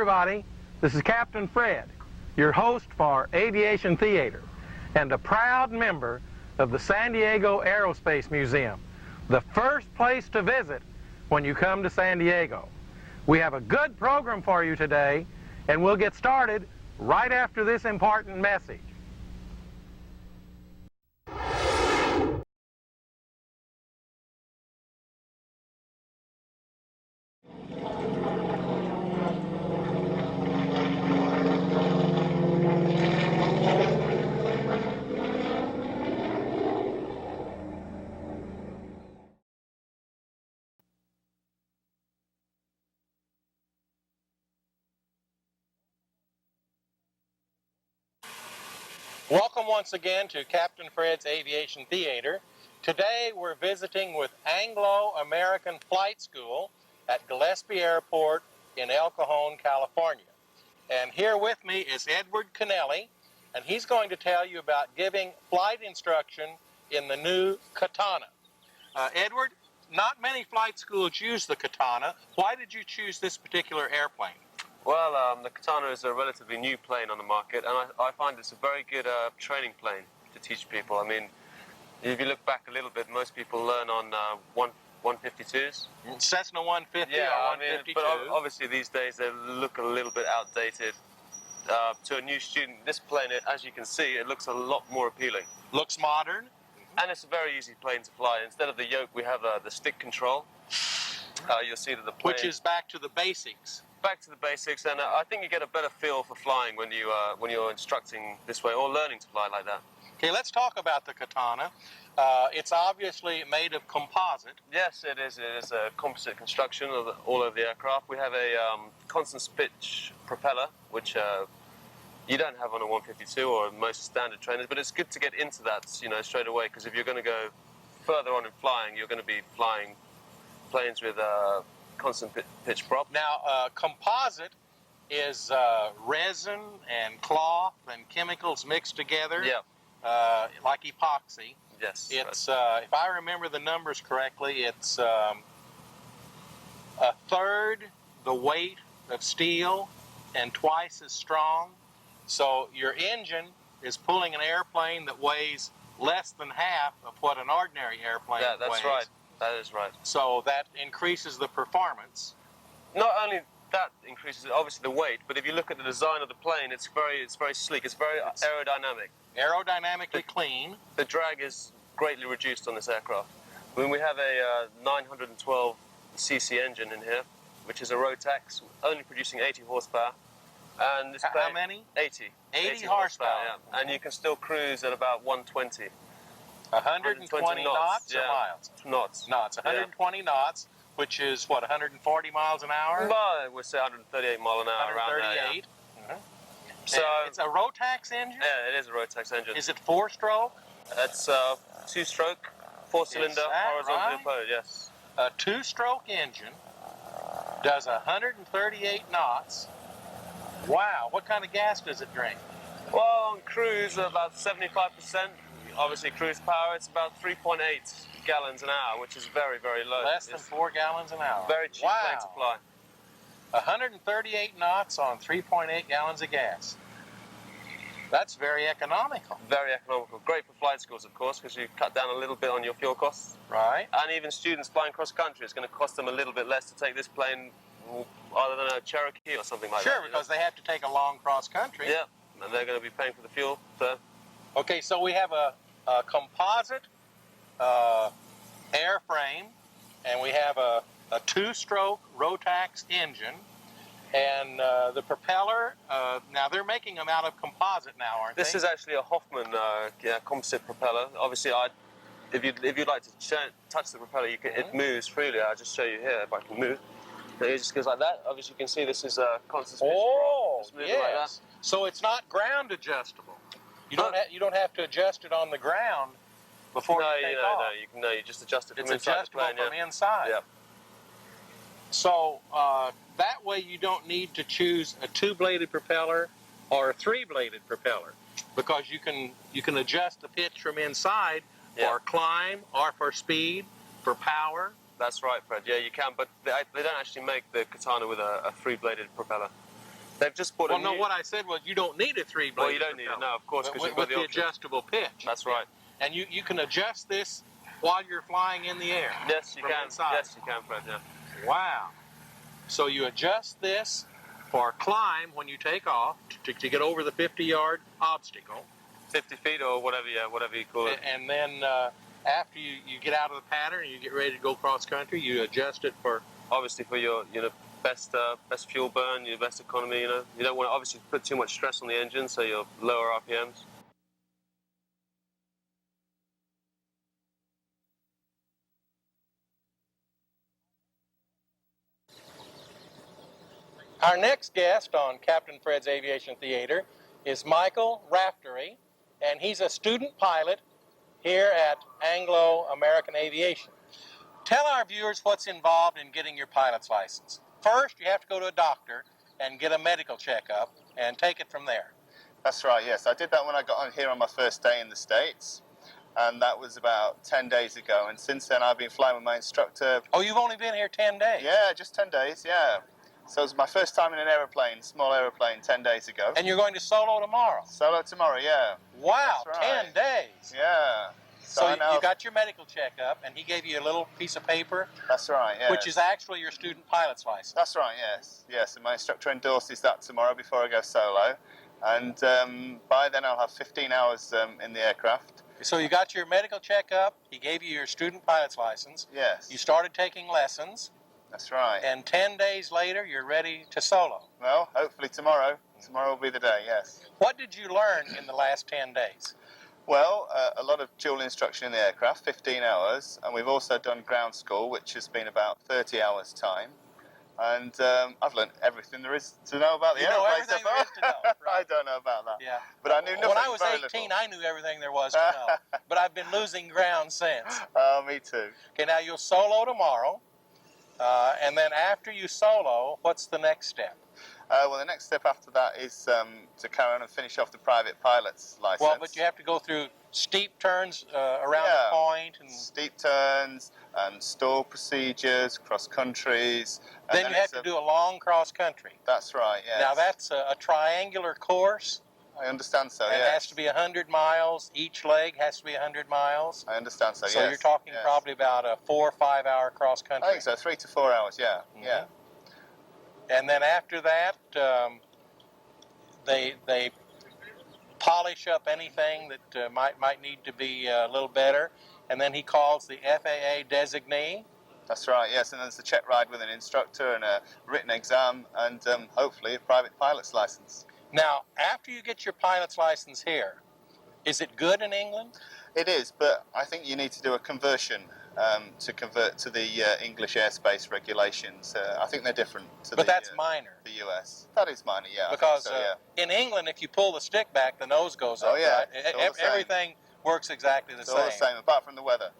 everybody, this is Captain Fred, your host for Aviation Theater, and a proud member of the San Diego Aerospace Museum, the first place to visit when you come to San Diego. We have a good program for you today, and we'll get started right after this important message. Welcome once again to Captain Fred's Aviation Theater. Today we're visiting with Anglo-American Flight School at Gillespie Airport in El Cajon, California. And here with me is Edward Kennelly, and he's going to tell you about giving flight instruction in the new Katana. Edward, not many flight schools use the Katana. Why did you choose this particular airplane? Well, the Katana is a relatively new plane on the market, and I find it's a very good training plane to teach people. I mean, if you look back a little bit, most people learn on 152s. Cessna 150 yeah, or 152. But obviously these days they look a little bit outdated. To a new student, this plane, as you can see, it looks a lot more appealing. Looks modern. And it's a very easy plane to fly. Instead of the yoke, we have the stick control. You'll see that the plane... Which is back to the basics. Back to the basics, and I think you get a better feel for flying when you're instructing this way or learning to fly like that. Okay, let's talk about the Katana. It's obviously made of composite. Yes, it is. It is a composite construction of all of the aircraft. We have a constant pitch propeller, which you don't have on a 152 or most standard trainers, but it's good to get into that, straight away, because if you're going to go further on in flying, you're going to be flying planes with constant pitch prop. Now, composite is resin and cloth and chemicals mixed together, like epoxy. Yes. It's if I remember the numbers correctly, it's a third the weight of steel and twice as strong. So your engine is pulling an airplane that weighs less than half of what an ordinary airplane weighs. That's right. That is right. So that increases the performance. Not only that increases obviously the weight, but if you look at the design of the plane, it's very sleek. It's very aerodynamic. Aerodynamically clean. The drag is greatly reduced on this aircraft. When we have a 912 cc engine in here, which is a Rotax, only producing 80 horsepower. And this plane, how many? 80. 80 horsepower. Yeah. And you can still cruise at about 120. 120 knots or miles? Knots. Knots. 120 knots, which is what, 140 miles an hour? Well, we'll say 138 mile an hour. 138. Around there, So it's a Rotax engine? Yeah, it is a Rotax engine. Is it 4-stroke? It's 2-stroke, 4-cylinder, horizontally propelled, yes. A 2-stroke engine does 138 knots. Wow, what kind of gas does it drink? Well, on cruise, about 75%. Obviously, cruise power, it's about 3.8 gallons an hour, which is very, very low. Less than 4 gallons an hour. Very cheap plane to fly. 138 knots on 3.8 gallons of gas. That's very economical. Very economical. Great for flight schools, of course, because you cut down a little bit on your fuel costs. Right. And even students flying cross-country, it's going to cost them a little bit less to take this plane other than a Cherokee or something like that. Sure, because they have to take a long cross-country. Yeah, and they're going to be paying for the fuel. So. Okay, so we have a composite airframe, and we have a 2-stroke Rotax engine, and the propeller, now they're making them out of composite now, aren't they? This is actually a Hoffman composite propeller. Obviously, if you'd like to touch the propeller, it moves freely. I'll just show you here if I can move. It just goes like that. Obviously, you can see this is a constant speed. Oh, yes. Like that. So it's not ground adjustable. You don't have to adjust it on the ground before you take off. No, you just adjust it from it's inside adjustable the plane. from inside. Yeah. So that way you don't need to choose a 2-bladed propeller or a 3-bladed propeller, because you can adjust the pitch from inside for climb or for speed, for power. That's right, Fred. Yeah, you can, but they don't actually make the Katana with a 3-bladed propeller. They've just bought Well, a no, new... what I said was you don't need a three-bladed Well, you don't need it, propeller. no, of course, because you've got With the option. adjustable pitch. That's right. And you can adjust this while you're flying in the air. Yes, you can. Inside. Yes, you can, Fred, yeah. Wow. So you adjust this for climb when you take off to get over the 50-yard obstacle. 50 feet or whatever, yeah, whatever you call it. And then after you get out of the pattern and you get ready to go cross country, you adjust it for... Obviously for your best fuel burn, your best economy, you know. You don't want to obviously put too much stress on the engine, so you'll lower RPMs. Our next guest on Captain Fred's Aviation Theater is Michael Raftery, and he's a student pilot here at Anglo-American Aviation. Tell our viewers what's involved in getting your pilot's license. First, you have to go to a doctor and get a medical checkup and take it from there. That's right, yes. I did that when I got on here on my first day in the States, and that was about 10 days ago. And since then, I've been flying with my instructor. Oh, you've only been here 10 days? Yeah, just 10 days, yeah. So it was my first time in an aeroplane, small aeroplane, 10 days ago. And you're going to solo tomorrow? Solo tomorrow, yeah. Wow, That's right. 10 days. Yeah. So you got your medical checkup, and he gave you a little piece of paper? That's right, yeah. Which is actually your student pilot's license? That's right, yes. Yes, and my instructor endorses that tomorrow before I go solo. And by then I'll have 15 hours in the aircraft. So you got your medical checkup, he gave you your student pilot's license. Yes. You started taking lessons. That's right. And 10 days later, you're ready to solo. Well, hopefully tomorrow. Tomorrow will be the day, yes. What did you learn in the last 10 days? Well, a lot of dual instruction in the aircraft, 15 hours, and we've also done ground school, which has been about 30 hours time. And I've learned everything there is to know about the airplane. Everything there is to know. Right. I don't know about that. Yeah. But I knew nothing. When I was very 18, little. I knew everything there was to know. But I've been losing ground since. Oh, me too. Okay, now you'll solo tomorrow. And then after you solo, what's the next step? Well, the next step after that is to carry on and finish off the private pilot's license. Well, but you have to go through steep turns around the point. And steep turns and stall procedures, cross countries. And then you have to do a long cross country. That's right, yes. Now that's a triangular course. I understand so, and yes. It has to be 100 miles. Each leg has to be 100 miles. I understand so, yes. So you're talking probably about a 4 or 5 hour cross country. I think so, 3 to 4 hours, yeah. Mm-hmm. Yeah. And then after that, they polish up anything that might need to be a little better. And then he calls the FAA designee. That's right, yes. And then there's a check ride with an instructor and a written exam and hopefully a private pilot's license. Now, after you get your pilot's license here, is it good in England? It is, but I think you need to do a conversion to convert to the English airspace regulations. I think they're different to but that's minor. The US. That is minor, yeah. Because I think so, yeah. In England, if you pull the stick back, the nose goes up. Oh, yeah. Right? Everything works exactly the same. All the same, apart from the weather.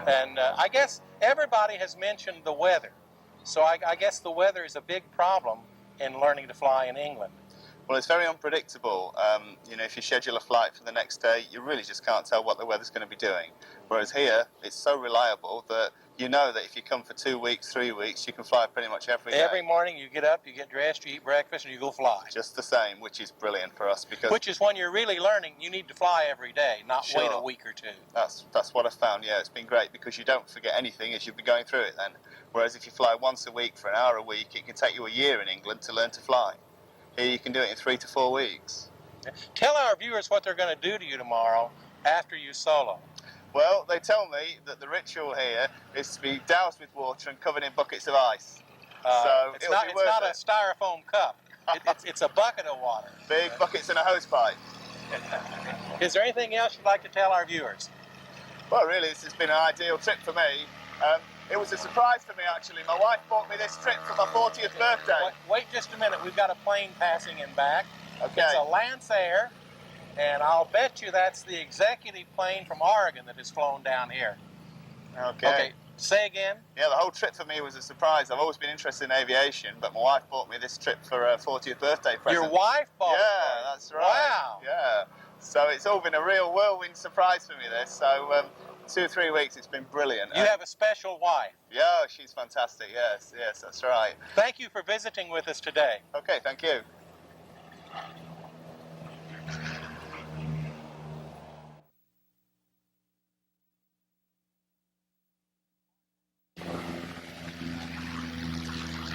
And I guess everybody has mentioned the weather. So I guess the weather is a big problem in learning to fly in England. Well, it's very unpredictable. If you schedule a flight for the next day, you really just can't tell what the weather's going to be doing. Whereas here, it's so reliable that you know that if you come for 2 weeks, 3 weeks, you can fly pretty much every day. Every morning you get up, you get dressed, you eat breakfast, and you go fly. Just the same, which is brilliant for us because... Which is when you're really learning, you need to fly every day, not wait a week or two. That's what I found, yeah. It's been great because you don't forget anything as you've been going through it then. Whereas if you fly once a week for an hour a week, it can take you a year in England to learn to fly. Here you can do it in 3 to 4 weeks. Tell our viewers what they're going to do to you tomorrow after you solo. Well, they tell me that the ritual here is to be doused with water and covered in buckets of ice. So it's not a styrofoam cup. It's a bucket of water. Big buckets and a hose pipe. Is there anything else you'd like to tell our viewers? Well, really, this has been an ideal trip for me. It was a surprise for me, actually. My wife bought me this trip for my 40th birthday. Wait just a minute. We've got a plane passing in back. Okay. It's a Lance Air, and I'll bet you that's the executive plane from Oregon that has flown down here. Okay. Say again? Yeah, the whole trip for me was a surprise. I've always been interested in aviation, but my wife bought me this trip for her 40th birthday present. Your wife bought it? Yeah, that's right. Wow. Yeah. So it's all been a real whirlwind surprise for me, this. So 2 or 3 weeks, it's been brilliant. You have a special wife. Yeah, she's fantastic. Yes, that's right. Thank you for visiting with us today. Okay, thank you.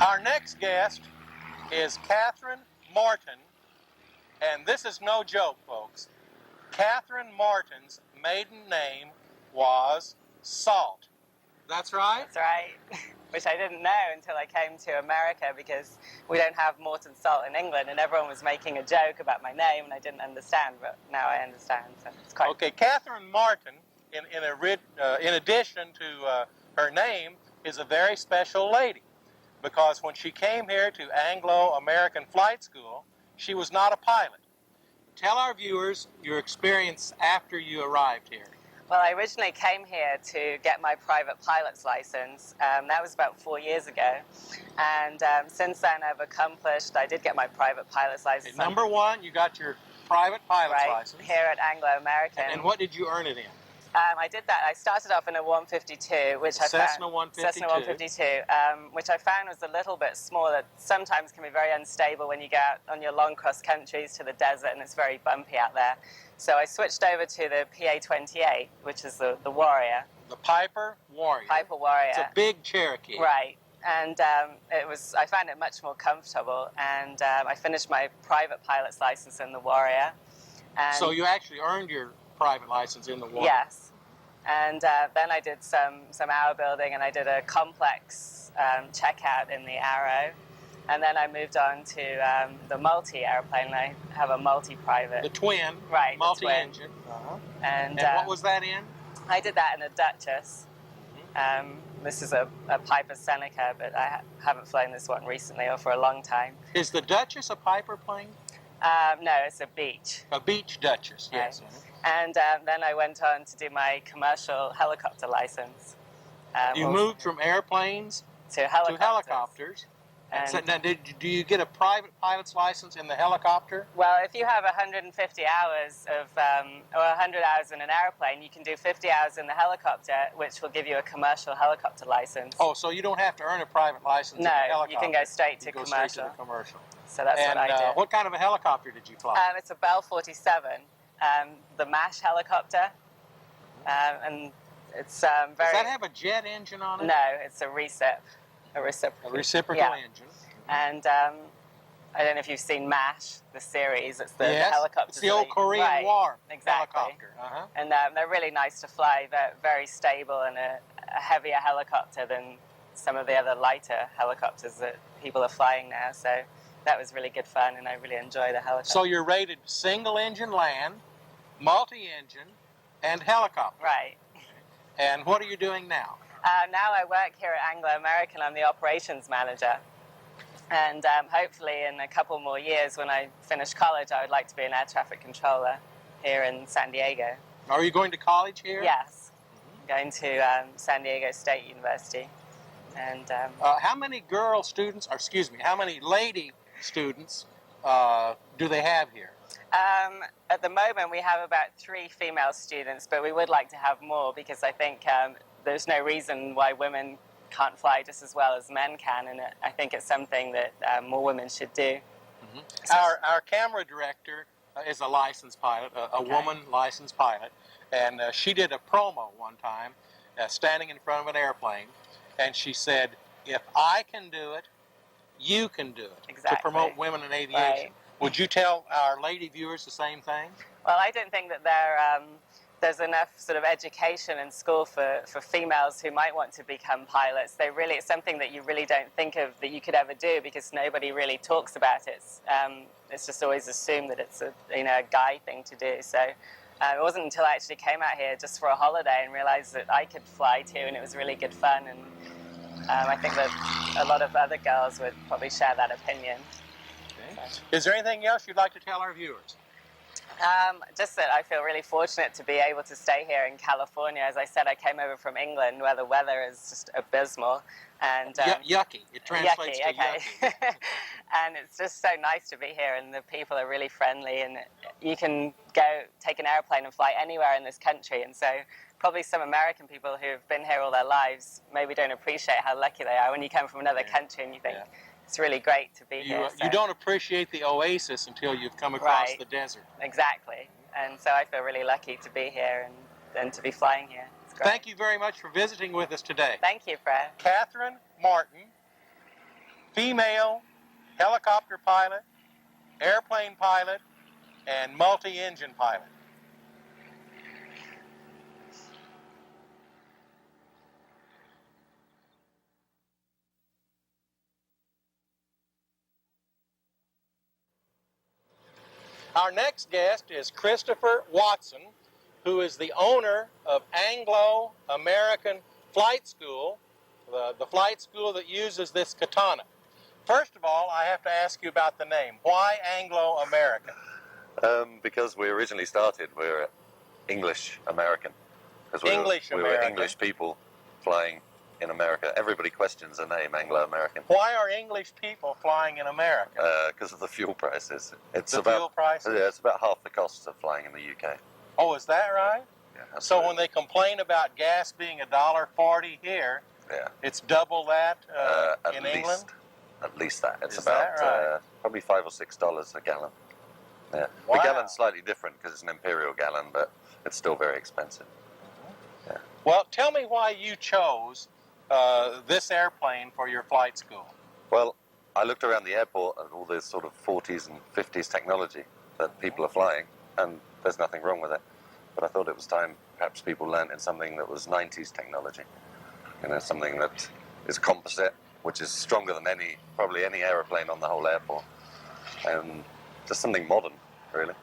Our next guest is Catherine Martin, and this is no joke, folks. Catherine Martin's maiden name was Salt. That's right? That's right. Which I didn't know until I came to America, because we don't have Morton Salt in England, and everyone was making a joke about my name, and I didn't understand, but now I understand. So it's quite Okay, Catherine Martin, in addition to her name, is a very special lady, because when she came here to Anglo-American Flight School, she was not a pilot. Tell our viewers your experience after you arrived here. Well, I originally came here to get my private pilot's license. That was about 4 years ago. And since then, I did get my private pilot's license. Okay, number one, you got your private pilot's license. Here at Anglo-American. And what did you earn it in? I did that. I started off in a 152, which I found... Cessna 152. Cessna 152, which I found was a little bit smaller. Sometimes can be very unstable when you go out on your long cross countries to the desert, and it's very bumpy out there. So I switched over to the PA-28, which is the Warrior. The Piper Warrior. Piper Warrior. It's a big Cherokee. Right. And I found it much more comfortable, and I finished my private pilot's license in the Warrior. And so you actually earned your private license in the Warrior? Yes. And then I did some hour building, and I did a complex checkout in the Arrow. And then I moved on to the multi-airplane. I have a multi-private. The twin. Right, multi-engine. And what was that in? I did that in a Duchess. This is a Piper Seneca, but I haven't flown this one recently or for a long time. Is the Duchess a Piper plane? No, it's a Beech. A Beech Duchess, yes. Right. And then I went on to do my commercial helicopter license. You moved from airplanes to helicopters. And so now, do you get a private pilot's license in the helicopter? Well, if you have 150 hours or 100 hours in an airplane, you can do 50 hours in the helicopter, which will give you a commercial helicopter license. Oh, so you don't have to earn a private license in the helicopter? No, you can go straight to commercial. commercial. Straight to the commercial. So that's what I did. What kind of a helicopter did you fly? It's a Bell 47, the MASH helicopter, and it's very... Does that have a jet engine on it? No, it's a recip. A reciprocal engine. And I don't know if you've seen MASH, the series. It's the helicopter. It's the old Korean War helicopter. And they're really nice to fly. They're very stable and a heavier helicopter than some of the other lighter helicopters that people are flying now. So that was really good fun, and I really enjoy the helicopter. So you're rated single-engine land, multi-engine, and helicopter. Right. And what are you doing now? Now I work here at Anglo-American. I'm the operations manager. And hopefully in a couple more years, when I finish college, I would like to be an air traffic controller here in San Diego. Are you going to college here? Yes. I'm going to San Diego State University. And how many how many lady students do they have here? At the moment, we have about 3 female students, but we would like to have more, because I think there's no reason why women can't fly just as well as men can, and I think it's something that more women should do. So our camera director is a licensed pilot, a woman licensed pilot, and she did a promo one time, standing in front of an airplane, and she said, "If I can do it, you can do it." Exactly. To promote women in aviation. Right. Would you tell our lady viewers the same thing? Well, I don't think that there's enough sort of education in school for females who might want to become pilots. It's something that you really don't think of that you could ever do, because nobody really talks about it. It's just always assumed that it's a guy thing to do. So it wasn't until I actually came out here just for a holiday and realized that I could fly too, and it was really good fun. And I think that a lot of other girls would probably share that opinion. Okay. Is there anything else you'd like to tell our viewers? Just that I feel really fortunate to be able to stay here in California. As I said, I came over from England where the weather is just abysmal. And yucky. It translates to okay. yucky. And it's just so nice to be here, and the people are really friendly, and you can go take an airplane and fly anywhere in this country. And so probably some American people who've been here all their lives maybe don't appreciate how lucky they are when you come from another country and you think it's really great to be here. You don't appreciate the oasis until you've come across the desert. Exactly. And so I feel really lucky to be here and to be flying here. It's great. Thank you very much for visiting with us today. Thank you, Fred. Catherine Martin, female helicopter pilot, airplane pilot, and multi-engine pilot. Our next guest is Christopher Watson, who is the owner of Anglo-American Flight School, the flight school that uses this Katana. First of all, I have to ask you about the name. Why Anglo-American? Because we originally started, we were English-American. Because we were English people flying in America. Everybody questions the name Anglo-American. Why are English people flying in America? Because of the fuel prices. Fuel prices? Yeah, it's about half the cost of flying in the UK. Oh, is that right? Yeah, so when they complain about gas being $1.40 here, it's double that in England? At least that. It's Is about that right? probably $5 or $6 a gallon. Yeah. Wow. The gallon's slightly different because it's an imperial gallon, but it's still very expensive. Yeah. Well, tell me why you chose this airplane for your flight school. Well, I looked around the airport at all this sort of 40s and 50s technology that people are flying, and there's nothing wrong with it. But I thought it was time perhaps people learned in something that was 90s technology. You know, something that is composite, which is stronger than probably any aeroplane on the whole airport. And just something modern, really.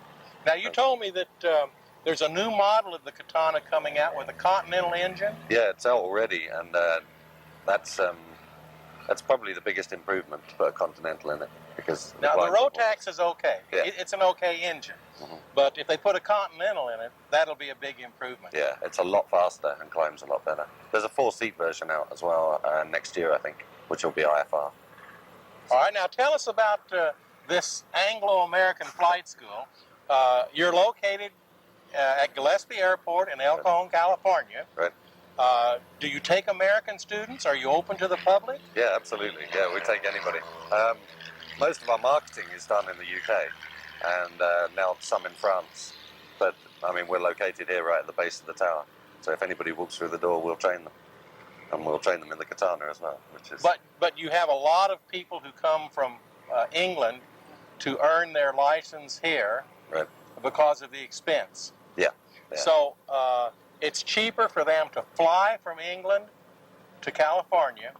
Now, you told me that there's a new model of the Katana coming out with a Continental engine. Yeah, it's out already, and that's probably the biggest improvement to put a Continental in it. Because now, the Rotax is okay. Yeah. It's an okay engine. Mm-hmm. But if they put a Continental in it, that'll be a big improvement. Yeah, it's a lot faster and climbs a lot better. There's a 4-seat version out as well next year, I think, which will be IFR. All right, now tell us about this Anglo-American Flight School. You're located at Gillespie Airport in El Cajon, California. Right. Do you take American students? Are you open to the public? Yeah, absolutely. Yeah, we take anybody. Most of our marketing is done in the UK, and now some in France. But, I mean, we're located here right at the base of the tower. So if anybody walks through the door, we'll train them. And we'll train them in the Katana as well, which is... But you have a lot of people who come from England to earn their license here, right, because of the expense. Yeah. So it's cheaper for them to fly from England to California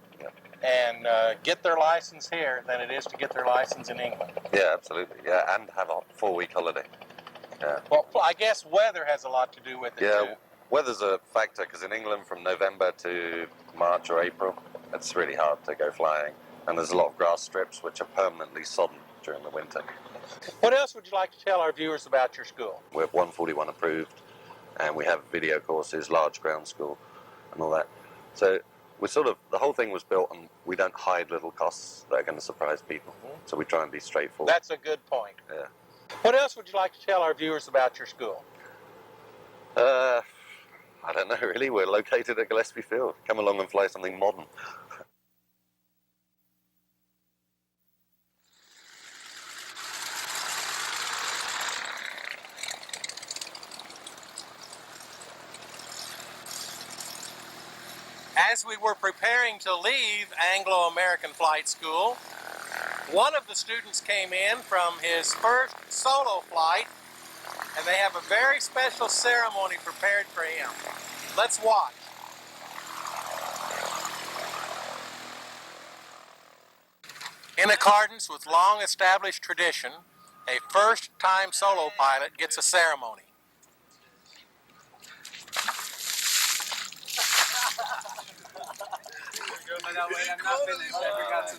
and get their license here than it is to get their license in England. Yeah, absolutely. Yeah, and have a 4-week holiday. Yeah. Well, I guess weather has a lot to do with it, too. Weather's a factor, because in England from November to March or April, it's really hard to go flying. And there's a lot of grass strips which are permanently sodden during the winter. What else would you like to tell our viewers about your school? We're 141 approved, and we have video courses, large ground school, and all that. So the whole thing was built, and we don't hide little costs that are going to surprise people. So we try and be straightforward. That's a good point. Yeah. What else would you like to tell our viewers about your school? I don't know, really. We're located at Gillespie Field. Come along and fly something modern. As we were preparing to leave Anglo-American Flight School, one of the students came in from his first solo flight, and they have a very special ceremony prepared for him. Let's watch. In accordance with long-established tradition, a first-time solo pilot gets a ceremony.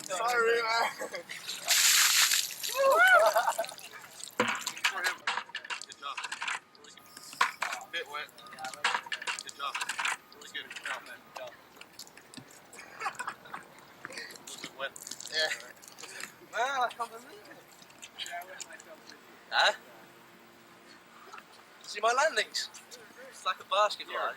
Sorry, man. wet. Good job. Really good. Was it wet? Yeah. Well, I can't believe it. Huh? See my landings? It's like a basketball. Yeah,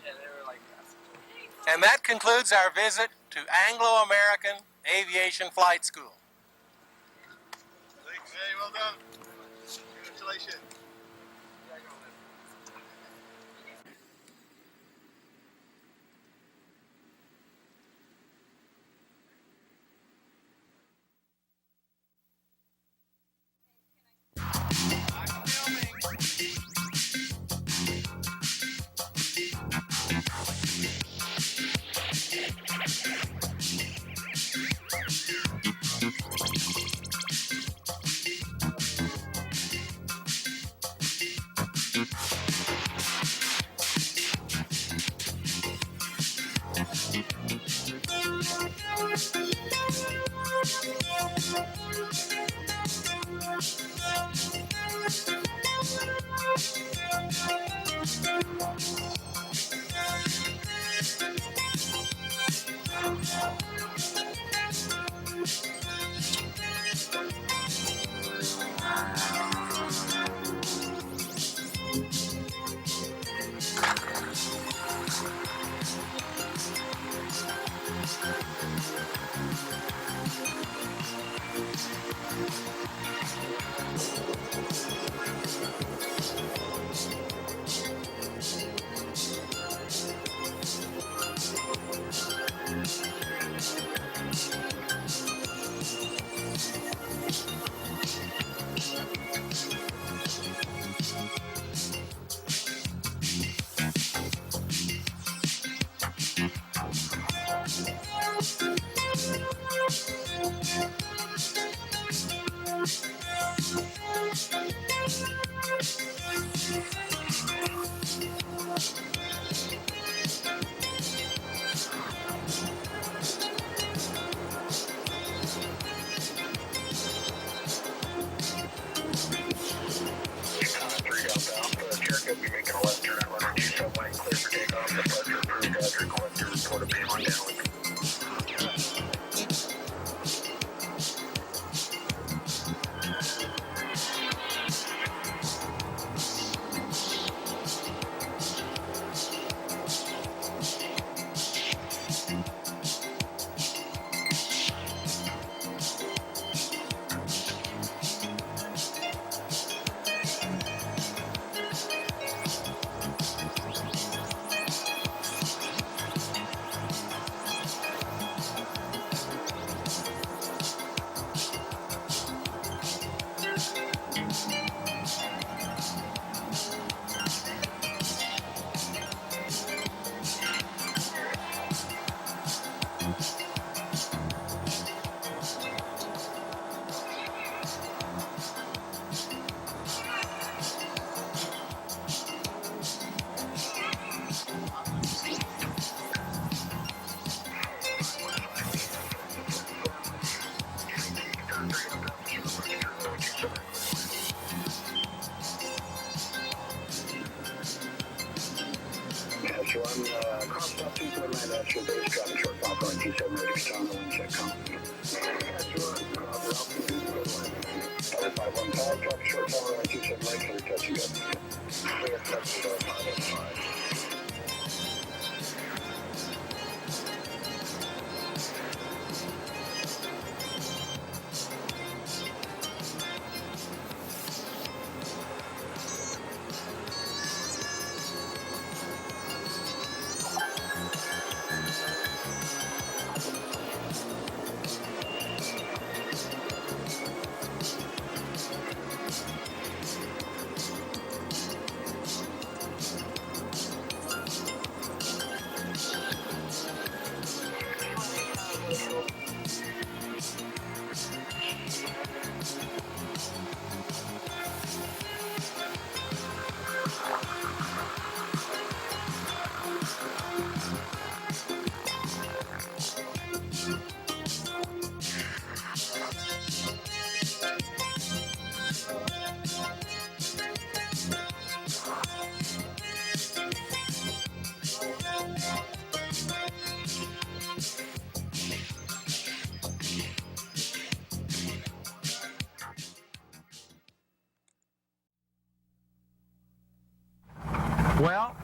they were like that. And that concludes our visit to Anglo-American Aviation Flight School. Thanks. Hey, well done. Congratulations. So I'm crossed up 249 National Base, driving short Falcon 27 ready Katana, one check company. Tower 515, drop short Falcon 27 right, clear touch and go. Clear touch and go, 515.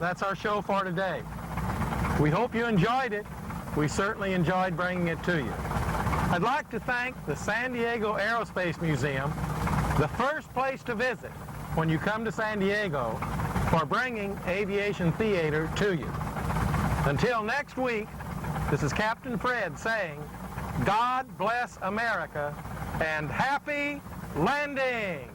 that's our show for today. We hope you enjoyed it. We certainly enjoyed bringing it to you. I'd like to thank the San Diego Aerospace Museum, the first place to visit when you come to San Diego, for bringing Aviation Theater to you. Until next week, this is Captain Fred saying, God bless America and happy landing!